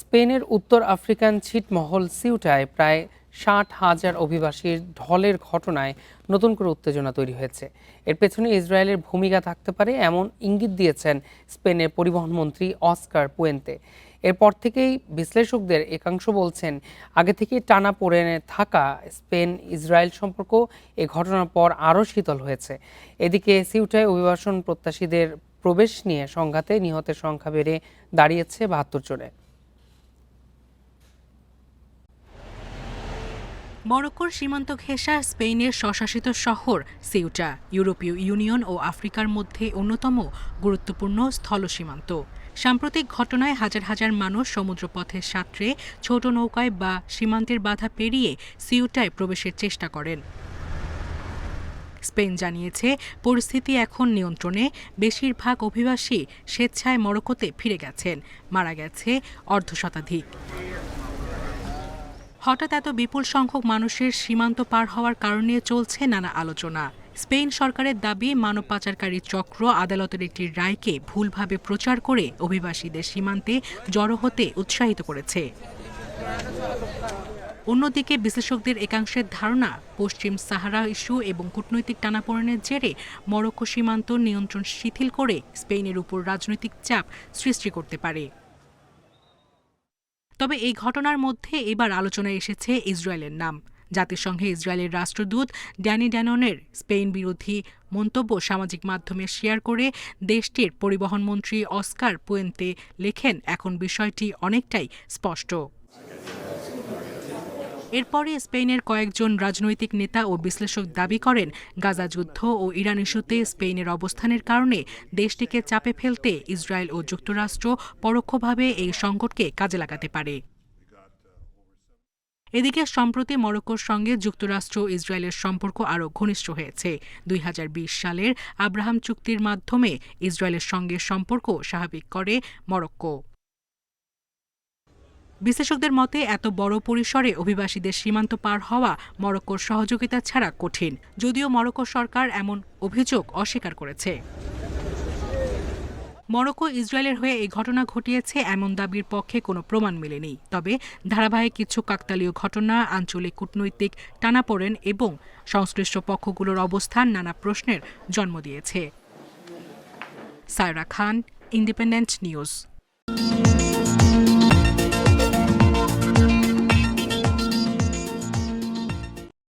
স্পেনের উত্তর আফ্রিকান ছিটমহল সিউটায় প্রায় ৬০,০০০ অভিবাসীর ঢলের ঘটনায় নতুন করে উত্তেজনা তৈরি হয়েছে। এর পেছনে ইসরায়েলের ভূমিকা থাকতে পারে এমন ইঙ্গিত দিয়েছেন স্পেনের পরিবহন মন্ত্রী অস্কার পুয়েন্তে। এরপর থেকেই বিশ্লেষকদের একাংশ বলছেন, আগে থেকে টানাপোড়েনে থাকা স্পেন ইসরায়েল সম্পর্ক এ ঘটনার পর আরও শীতল হয়েছে। এদিকে সিউটায় অভিবাসন প্রত্যাশীদের প্রবেশ নিয়ে সংঘাতে নিহতের সংখ্যা বেড়ে দাঁড়িয়েছে ৭২ জনে। মরক্কোর সীমান্ত ঘেঁষা স্পেনের স্বশাসিত শহর সিউটা ইউরোপীয় ইউনিয়ন ও আফ্রিকার মধ্যে অন্যতম গুরুত্বপূর্ণ স্থল সীমান্ত। সাম্প্রতিক ঘটনায় হাজার হাজার মানুষ সমুদ্রপথের সাঁতরে ছোট নৌকায় বা সীমান্তের বাধা পেরিয়ে সিউটায় প্রবেশের চেষ্টা করেন। স্পেন জানিয়েছে, পরিস্থিতি এখন নিয়ন্ত্রণে। বেশিরভাগ অভিবাসী স্বেচ্ছায় মরক্কোতে ফিরে গেছেন। মারা গেছে অর্ধশতাধিক। হঠাৎ এত বিপুল সংখ্যক মানুষের সীমান্ত পার হওয়ার কারণে চলছে নানা আলোচনা। স্পেন সরকারের দাবি, মানব পাচারকারী চক্র আদালতের একটি রায়কে ভুলভাবে প্রচার করে অভিবাসীদের সীমান্তে জড়ো হতে উৎসাহিত করেছে। অন্যদিকে বিশ্লেষকদের একাংশের ধারণা, পশ্চিম সাহারা ইস্যু এবং কূটনৈতিক টানাপোড়েনের জেরে মরক্কো সীমান্ত নিয়ন্ত্রণ শিথিল করে স্পেনের উপর রাজনৈতিক চাপ সৃষ্টি করতে পারে। তবে এই ঘটনার মধ্যে এবার আলোচনায় এসেছে ইসরায়েলের নাম। জাতিসংঘে ইসরায়েলের রাষ্ট্রদূত ড্যানি ড্যাননের স্পেন বিরোধী মন্তব্য সামাজিক মাধ্যমে শেয়ার করে দেশটির পরিবহন মন্ত্রী অস্কার পুয়েন্তে লেখেন, এখন বিষয়টি অনেকটাই স্পষ্ট। এরপরে স্পেনের কয়েকজন রাজনৈতিক নেতা ও বিশ্লেষক দাবি করেন, গাজা যুদ্ধ ও ইরান ইস্যুতে স্পেনের অবস্থানের কারণে দেশটিকে চাপে ফেলতে ইসরায়েল ও যুক্তরাষ্ট্র পরোক্ষভাবে এই সংকটকে কাজে লাগাতে পারে। এদিকে সম্প্রতি মরক্কোর সঙ্গে যুক্তরাষ্ট্র ইসরায়েলের সম্পর্ক আরও ঘনিষ্ঠ হয়েছে। ২০২০ সালের আব্রাহাম চুক্তির মাধ্যমে ইসরায়েলের সঙ্গে সম্পর্ক স্বাভাবিক করে মরক্কো। বিশ্লেষকদের মতে, এত বড় পরিসরে অভিবাসীদের সীমান্ত পার হওয়া মরক্কোর সহযোগিতা ছাড়া কঠিন, যদিও মরক্কো সরকার এমন অভিযোগ অস্বীকার করেছে। মরক্কো ইসরায়েলের হয়ে এই ঘটনা ঘটিয়েছে এমন দাবির পক্ষে কোনো প্রমাণ মেলেনি। তবে ধারাবাহিক কিছু কাকতালীয় ঘটনা, আঞ্চলিক কূটনৈতিক টানাপোড়েন এবং সংশ্লিষ্ট পক্ষগুলোর অবস্থান নানা প্রশ্নের জন্ম দিয়েছে। সায়রা খান, ইন্ডিপেন্ডেন্ট নিউজ।